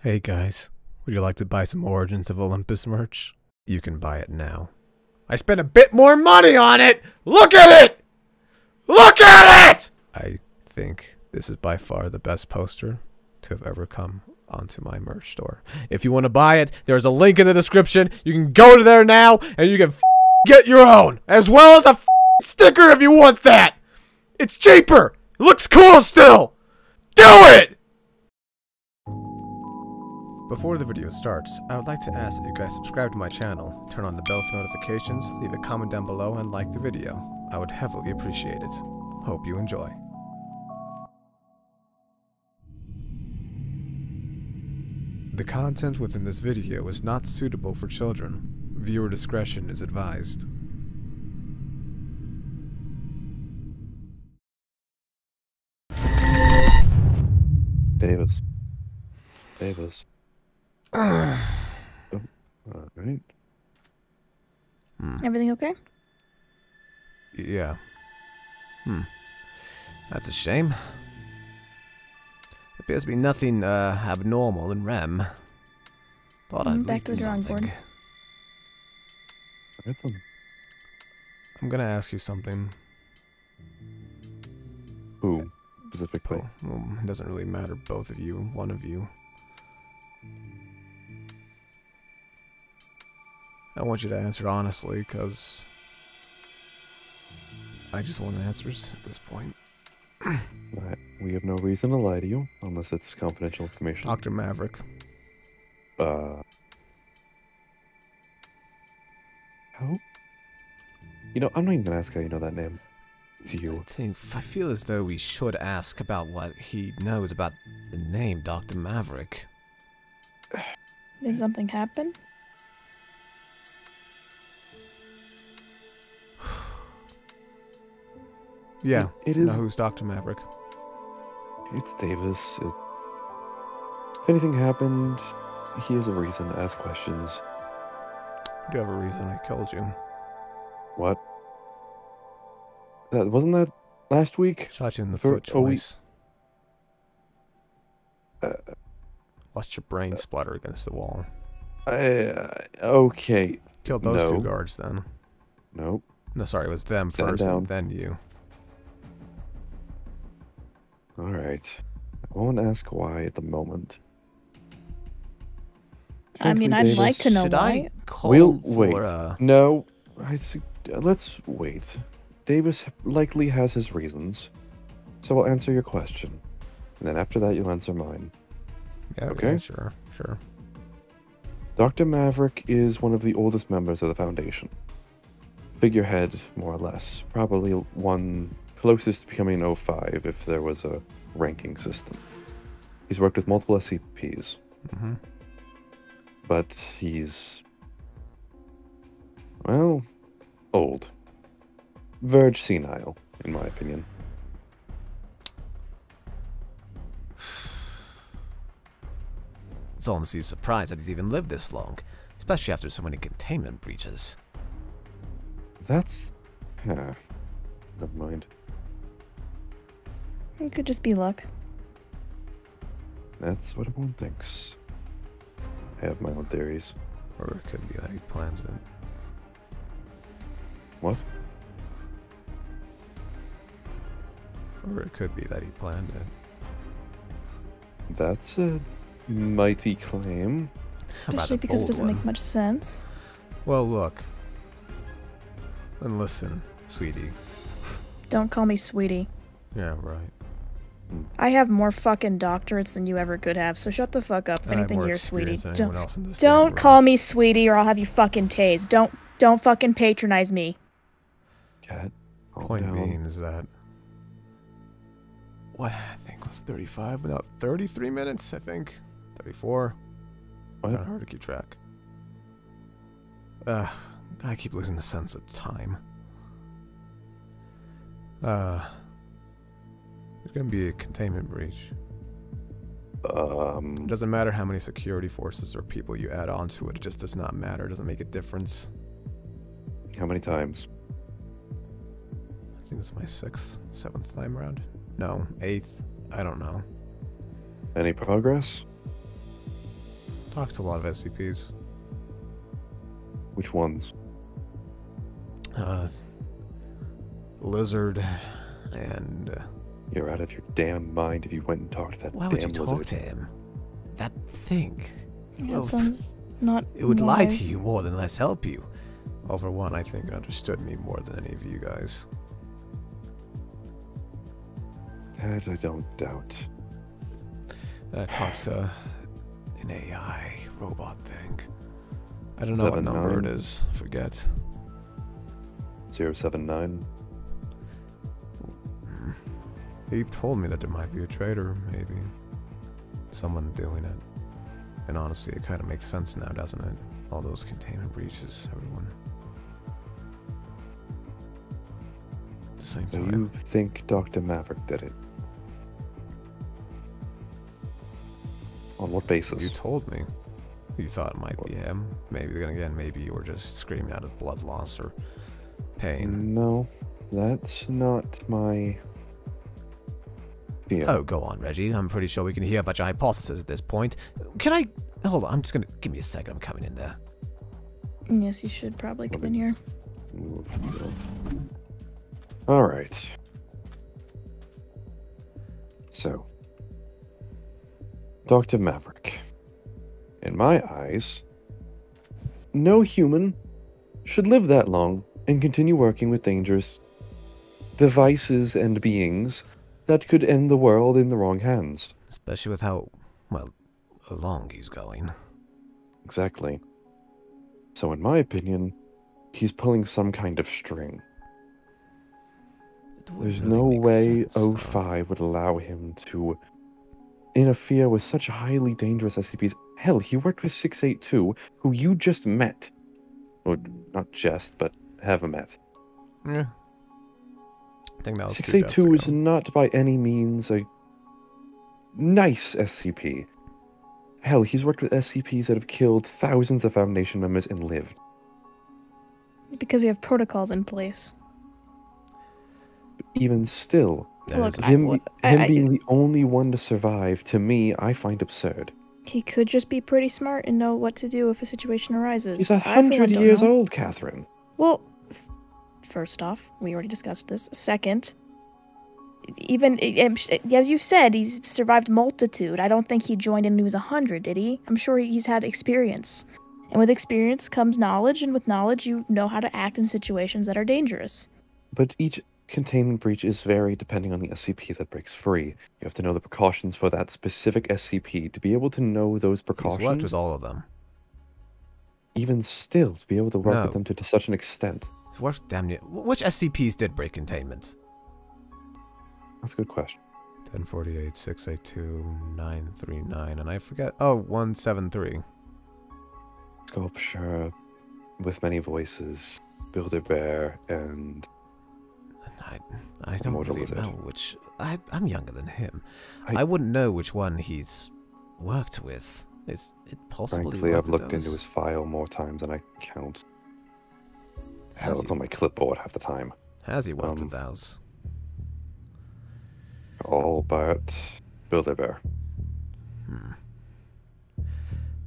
Hey guys, would you like to buy some Origins of Olympus merch? You can buy it now. I spent a bit more money on it! Look at it! Look at it! I think this is by far the best poster to have ever come onto my merch store. If you want to buy it, there's a link in the description. You can go to there now and you can get your own, as well as a sticker if you want that. It's cheaper. It looks cool still. Do it! Before the video starts, I would like to ask that you guys subscribe to my channel, turn on the bell for notifications, leave a comment down below, and like the video. I would heavily appreciate it. Hope you enjoy. The content within this video is not suitable for children. Viewer discretion is advised. Davis. Oh, all right. Everything okay? Yeah. That's a shame. Appears to be nothing abnormal in REM. Thought I'd Back to the drawing board. I'm gonna ask you something. Who specifically? Well, it doesn't really matter, both of you, one of you. I want you to answer honestly, because I just want answers at this point. We have no reason to lie to you, unless it's confidential information. Dr. Maverick. How? You know, I'm not even gonna ask how you know that name. It's you. I feel as though we should ask about what he knows about the name Dr. Maverick. Did something happen? Yeah, it you is. know who's Dr. Maverick? It's Davis. If anything happened, he has a reason to ask questions. Do you have a reason he killed you? What? Wasn't that last week? Shot you in the foot twice. Watched your brain splatter against the wall. Okay. Killed those two guards then. Nope. No, sorry, it was them first and then you. Alright. I won't ask why at the moment. I mean, I'd like to know Should why. I call We'll for, wait. No. Let's wait. Davis likely has his reasons. So I'll answer your question. And then after that, you'll answer mine. Yeah, okay? Yeah, sure. Dr. Maverick is one of the oldest members of the Foundation. Figurehead, more or less. Probably one closest to becoming 05 if there was a ranking system. He's worked with multiple SCPs. But he's, well, old. Verge senile, in my opinion. It's almost a surprise that he's even lived this long, especially after so many containment breaches. That's... never mind. It could just be luck. That's what everyone thinks. I have my own theories. Or it could be that he plans it. What? Or it could be that he planned it. That's a mighty claim. Especially because it doesn't make much sense. Well, look. And listen, sweetie. Don't call me sweetie. Yeah, right. I have more fucking doctorates than you ever could have, so shut the fuck up. If anything, you're sweetie. Don't call me sweetie or I'll have you fucking tased. Don't fucking patronize me. Cat, point being is that what I think was 35, no, 33 minutes, I think. 34. What? Kinda hard to keep track. I keep losing the sense of time. There's gonna be a containment breach. It doesn't matter how many security forces or people you add on to it. It just does not matter. It doesn't make a difference. How many times? I think it's my 6th, 7th time around. No, 8th. I don't know. Any progress? Talked to a lot of SCPs. Which ones? Lizard and... You're out of your damn mind if you went and talked to that Why damn would you talk lizard. to him? That thing. Yeah, it sounds not It would lie to wise. you more than less help you. Over one, I think it understood me more than any of you guys. That I don't doubt. I talked to an AI robot thing. I don't know what number 79. it is. Forget. 079. He told me that there might be a traitor, maybe. Someone doing it. And honestly, it kind of makes sense now, doesn't it? All those containment breaches, everyone. At the same So time. you think Dr. Maverick did it? On what basis? You told me. You thought it might be him. Maybe, then again, maybe you were just screaming out of blood loss or pain. No, that's not my fear. Oh, go on, Reggie. I'm pretty sure we can hear about your hypothesis at this point. Can I... Hold on, I'm just gonna... Give me a second, I'm coming in there. Yes, you should probably come in here. All right. So, Dr. Maverick. In my eyes, no human should live that long and continue working with dangerous devices and beings that could end the world in the wrong hands. Especially with how, well, long he's going. Exactly. So in my opinion, he's pulling some kind of string. There's no way O5 would allow him to interfere with such highly dangerous SCPs. Hell, he worked with 682, who you just met. Or not just, but have met. Yeah. I think that was 682 is not by any means a nice SCP. Hell, he's worked with SCPs that have killed thousands of Foundation members and lived. Because we have protocols in place. But even still, Look, him being the only one to survive, to me, I find absurd. He could just be pretty smart and know what to do if a situation arises. He's 100 years old, Catherine. Well, first off, we already discussed this. Second, even as you said, he's survived multitude. I don't think he joined in when he was 100, did he? I'm sure he's had experience. And with experience comes knowledge, and with knowledge you know how to act in situations that are dangerous. But each containment breach is varied depending on the SCP that breaks free. You have to know the precautions for that specific SCP to be able to know those precautions. He's worked with all of them. Even still, to be able to work with them to such an extent. He's worked damn near... Which SCPs did break containment? That's a good question. 1048, 682, 939, and I forget... Oh, 173. Sculpture, With Many Voices, Build-A-Bear, and... I don't really know which... I'm younger than him. I wouldn't know which one he's worked with. Is it possible? Frankly, I've looked into his file more times than I can count. Hell, it's on my clipboard half the time. Has he worked with those? All but Build-A-Bear.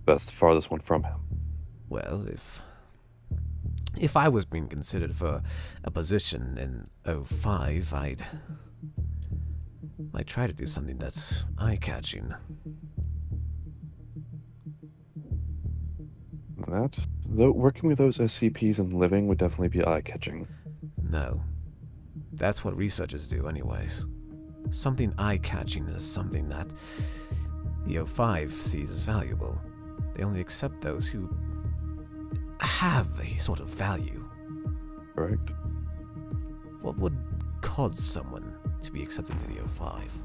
That's the farthest one from him. Well, if I was being considered for a position in 05, I'd try to do something that's eye-catching. Working with those SCPs and living would definitely be eye-catching. No. That's what researchers do anyways. Something eye-catching is something that the 05 sees as valuable. They only accept those who have a sort of value. Correct. What would cause someone to be accepted to the 05?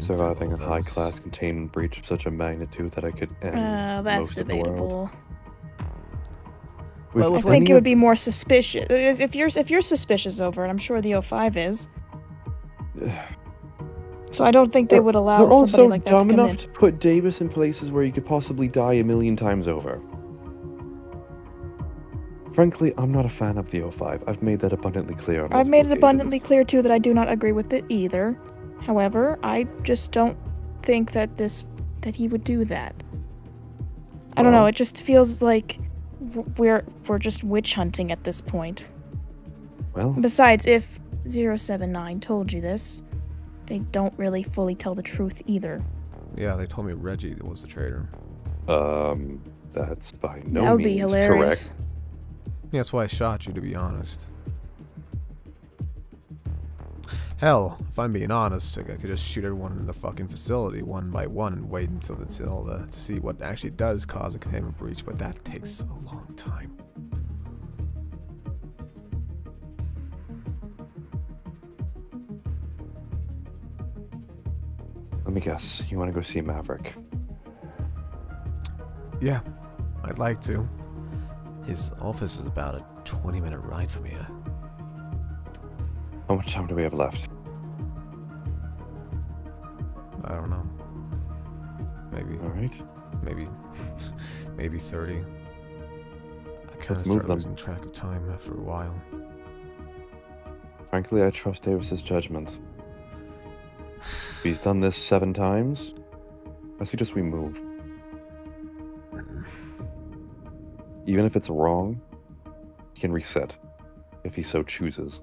Surviving a high-class containment breach of such a magnitude that I could end most of the world. I think it would be more suspicious. If you're suspicious over it, I'm sure the 05 is. So I don't think they would allow somebody like that to come in. They're also dumb enough to put Davis in places where he could possibly die 1,000,000 times over. Frankly, I'm not a fan of the 05. I've made that abundantly clear. I've made it abundantly clear, too, that I do not agree with it either. However, I just don't think that he would do that. I don't know, Well- it just feels like we're just witch hunting at this point. Well, Besides, if 079 told you this, they don't really fully tell the truth either. Yeah, they told me Reggie was the traitor. that's by That no would be means hilarious. correct. Yeah, that's why I shot you, to be honest. Hell, if I'm being honest, like, I could just shoot everyone in the fucking facility one by one and wait until to see what actually does cause a containment breach, but that takes a long time. Let me guess. You want to go see Maverick? Yeah, I'd like to. His office is about a 20-minute ride from here. How much time do we have left? I don't know. Maybe, All right. maybe 30. I kind Let's of move started them. losing track of time after a while. Frankly, I trust Davis's judgment. If he's done this 7 times, I suggest we move. Even if it's wrong, he can reset, if he so chooses.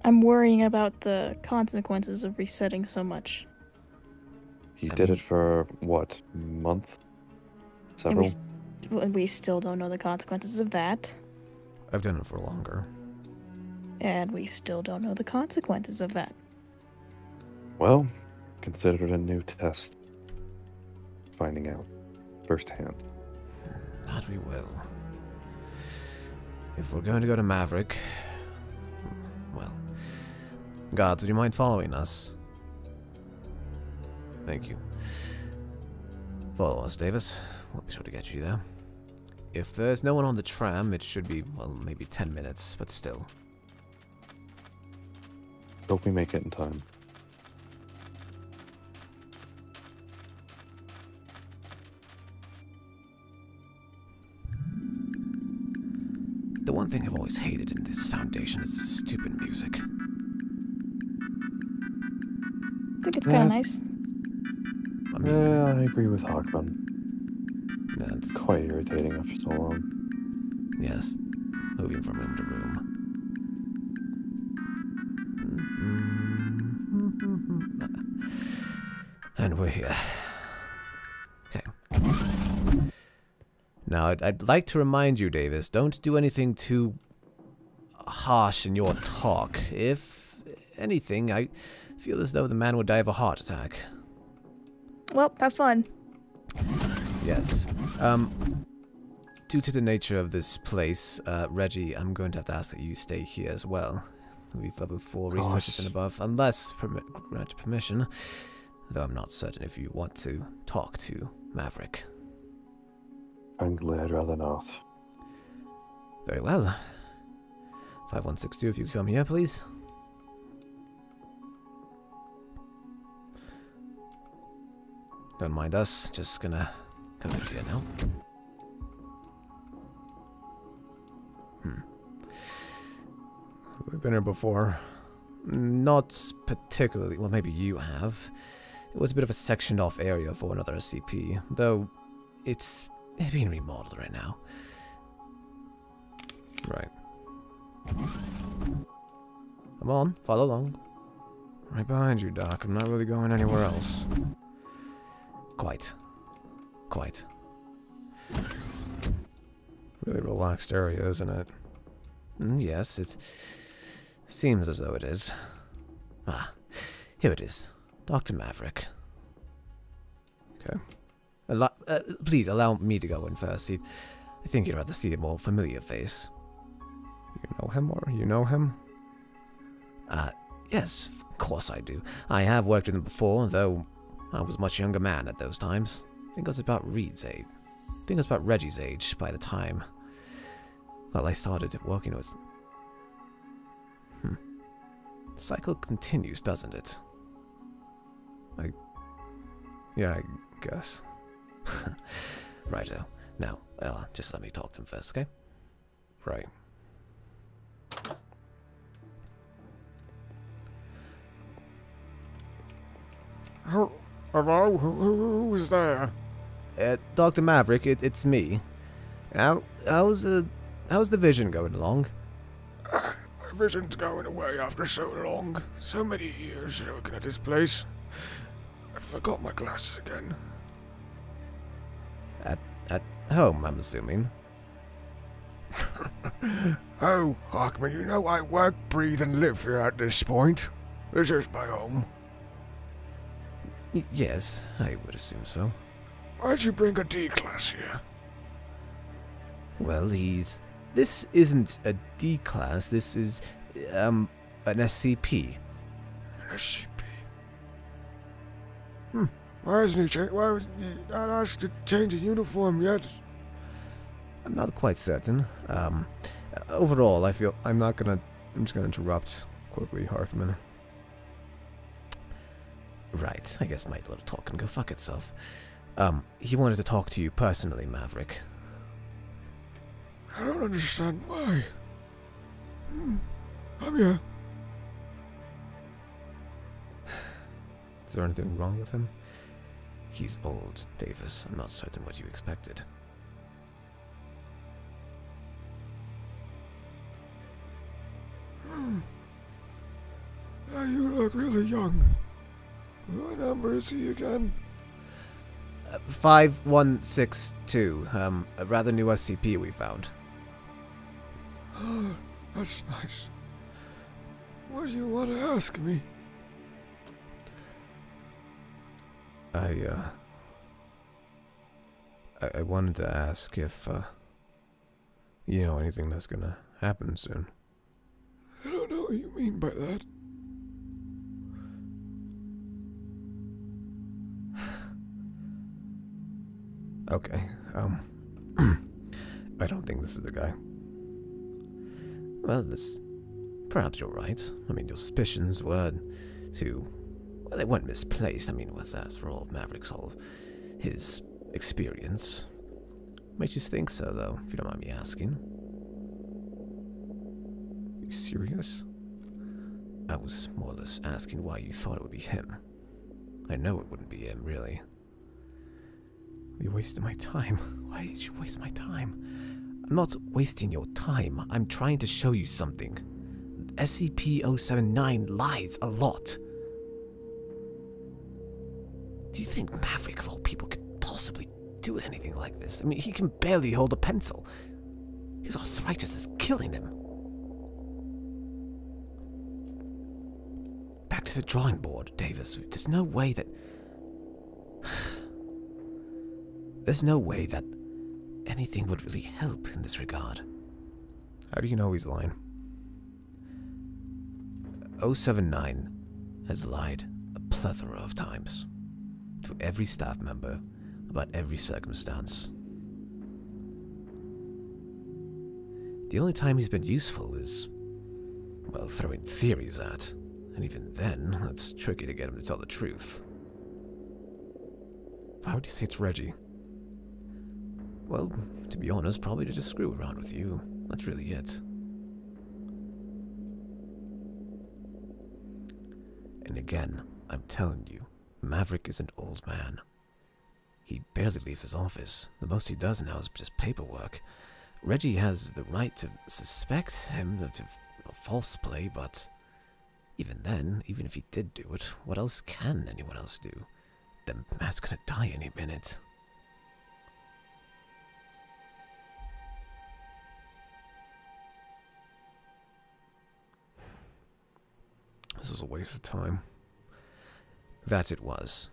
I'm worrying about the consequences of resetting so much. He I did mean- it for, what, month? And we, Several? we still don't know the consequences of that. I've done it for longer. And we still don't know the consequences of that. Well, consider it a new test. Finding out firsthand. That we will. If we're going to go to Maverick, well, guards, would you mind following us? Thank you. Follow us, Davis. We'll be sure to get you there. If there's no one on the tram, it should be, well, maybe 10 minutes, but still. Hope we make it in time. The one thing I've always hated in this foundation is the stupid music. I think it's kind of Yeah. nice. I mean, Yeah, I agree with Hawkman. that's, Quite irritating after so long. yes, moving from room to room. And we're here. Okay. Now, I'd like to remind you, Davis, don't do anything too harsh in your talk. If anything, I feel as though the man would die of a heart attack. Well, have fun. Yes. Due to the nature of this place, Reggie, I'm going to have to ask that you stay here as well. With level 4 Of researchers course. and above, unless granted permission. Though I'm not certain if you want to talk to Maverick. Frankly, I'd rather not. Very well. 5162, if you come here, please. Don't mind us, just gonna come through here now. We've been here before. Not particularly. Well, maybe you have. It was a bit of a sectioned off area for another SCP, though it's being remodeled right now. Right. Come on, follow along. Right behind you, Doc. I'm not really going anywhere else. Quite. Quite. Really relaxed area, isn't it? Yes, it seems as though it is. Ah, here it is. Dr. Maverick. Okay. Please allow me to go in first. I think you'd rather see a more familiar face. You know him, or you know him? Yes, of course I do. I have worked with him before, though I was a much younger man at those times. I think I was about Reed's age. I think I was about Reggie's age by the time. Well, I started working with... Cycle continues, doesn't it? Yeah, I guess. Righto. Now, just let me talk to him first, okay? Right. Hello? Who's there? Dr. Maverick, it's me. How's the vision going along? My vision's going away after so long. So many years looking at this place. I forgot my glasses again. At home, I'm assuming. Oh, Hockman, you know I work, breathe, and live here at this point. This is my home. Yes, I would assume so. Why'd you bring a D-class here? Well, this isn't a D class, this is, an SCP. An SCP? Why hasn't he changed? Why wasn't he not asked to change a uniform yet? I'm not quite certain. Overall, I feel I'm just gonna interrupt quickly, Harkman. Right, I guess my little talk can go fuck itself. He wanted to talk to you personally, Maverick. I don't understand why. I'm here. Is there anything wrong with him? He's old, Davis. I'm not certain what you expected. Yeah, you look really young. What number is he again? 5162. A rather new SCP we found. Oh, that's nice. What do you want to ask me? I wanted to ask if, you know anything that's gonna happen soon. I don't know what you mean by that. Okay, I don't think this is the guy. Well, perhaps you're right. I mean, your suspicions were well, they weren't misplaced. I mean, with that, for all of Maverick's whole, his experience. Makes you think so, though, if you don't mind me asking. Are you serious? I was more or less asking why you thought it would be him. I know it wouldn't be him, really. You wasted my time. Why did you waste my time? I'm not wasting your time. I'm trying to show you something. SCP-079 lies a lot. Do you think Maverick, of all people, could possibly do anything like this? I mean, he can barely hold a pencil. His arthritis is killing him. Back to the drawing board, Davis. There's no way that anything would really help in this regard. How do you know he's lying? 079 has lied a plethora of times to every staff member about every circumstance. The only time he's been useful is, well, throwing theories at, and even then, it's tricky to get him to tell the truth. Why would you say it's Reggie? Well, to be honest, probably to just screw around with you. That's really it. And again, I'm telling you, Maverick is an old man. He barely leaves his office. The most he does now is just paperwork. Reggie has the right to suspect him of false play, but even then, even if he did do it, what else can anyone else do? The man's gonna die any minute. This was a waste of time. That it was.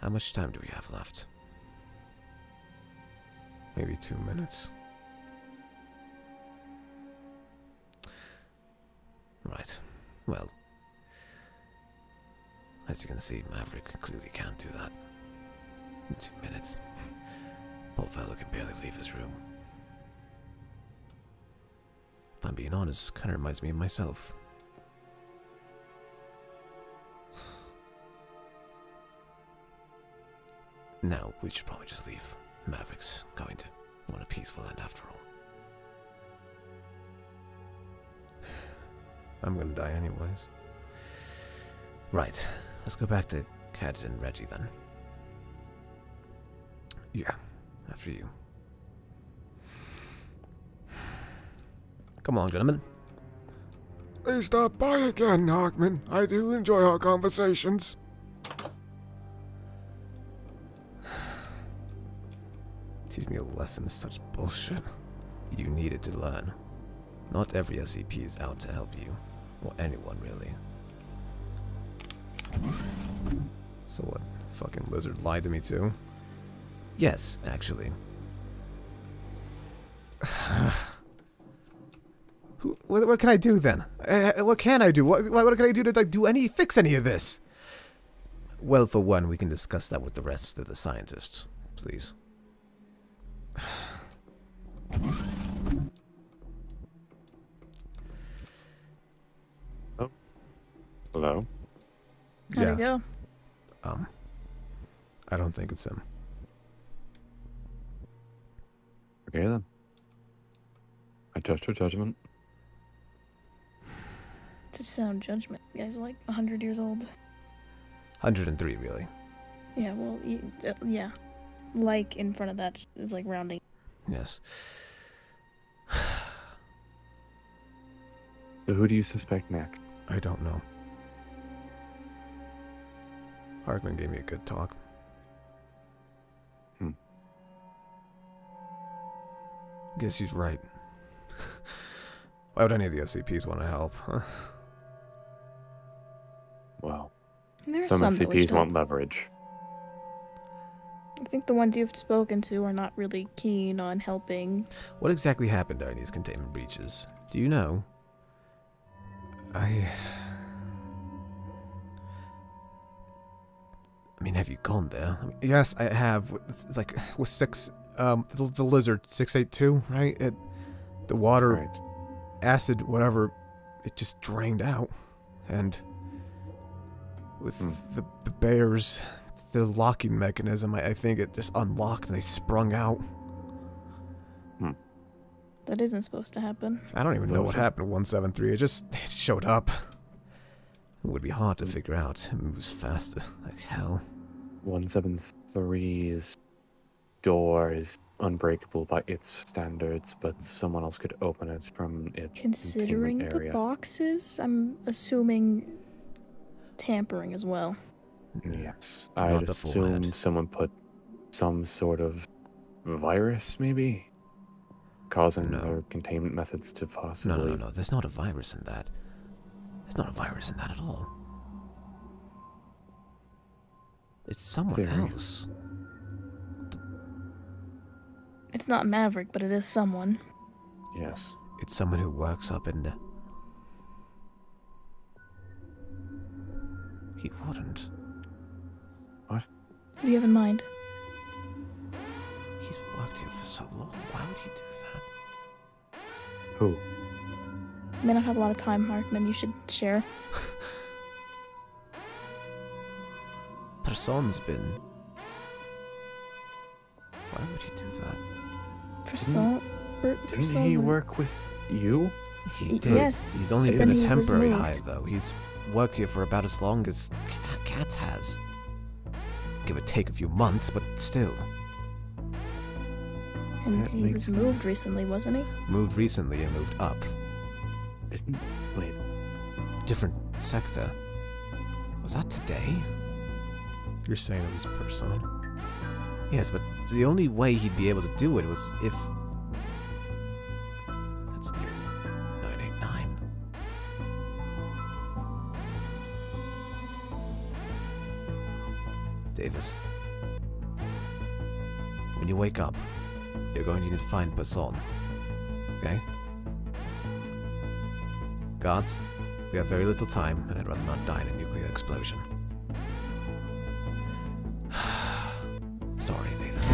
How much time do we have left? Maybe 2 minutes. Right. Well, as you can see, Maverick clearly can't do that. In 2 minutes. Poor fellow can barely leave his room. If I'm being honest, kind of reminds me of myself. Now, we should probably just leave. Maverick's going to want a peaceful end after all. I'm gonna die anyways. Right, let's go back to Kat and Reggie then. Yeah, after you. Come on, gentlemen. Please stop by again, Harkman. I do enjoy our conversations. Teach me a lesson is such bullshit. You needed to learn. Not every SCP is out to help you. Or anyone, really. So what? Fucking lizard lied to me too? Yes, actually. What can I do then? What can I do? What can I do to like fix any of this? Well, for one, we can discuss that with the rest of the scientists, please. Oh. Hello? How'd it go? I don't think it's him. Okay then. I trust your judgment. To sound judgment. The guy's like 100 years old. 103, really. Yeah, well, yeah. Like in front of that is like rounding. Yes. So who do you suspect next? I don't know. Harkman gave me a good talk. Guess he's right. Why would any of the SCPs want to help, huh? Well, There's some that wish SCPs to want help. leverage. I think the ones you've spoken to are not really keen on helping. What exactly happened during these containment breaches? Do you know? I mean, have you gone there? I mean, yes, I have. It's like with the lizard 682, right? The water, Right. acid, whatever, it just drained out, and with the bears, the locking mechanism, I think it just unlocked and they sprung out. That isn't supposed to happen. I don't even know what Those are- happened to 173. It showed up. It would be hard to figure out. It moves fast like hell. 173's door is unbreakable by its standards, but someone else could open it from its Considering containment the area. boxes, I'm assuming tampering as well. Yes, Not I'd the full assume head. someone put some sort of virus, maybe, causing No. their containment methods to possibly. No. There's not a virus in that. There's not a virus in that at all. It's someone Theory. else. It's not Maverick, but it is someone. Yes. It's someone who works up in the... He wouldn't. What? What do you have in mind? He's worked here for so long. Why would he do that? Who? You may not have a lot of time, Harkman. You should share. Person's been... Why would he do that? Didn't he work with you? He did. Yes, He's only but been then a he was temporary moved. hire, though. He's worked here for about as long as Cats has. Give or take a few months, but still. And That he makes was sense. moved recently, wasn't he? Moved recently and moved up. Wait. Different sector. Was that today? You're saying it was Person? Yes, but the only way he'd be able to do it was if... That's near 989. Davis. When you wake up, you're going to need to find Person. Okay? Guards, we have very little time, and I'd rather not die in a nuclear explosion. Sorry, Davis.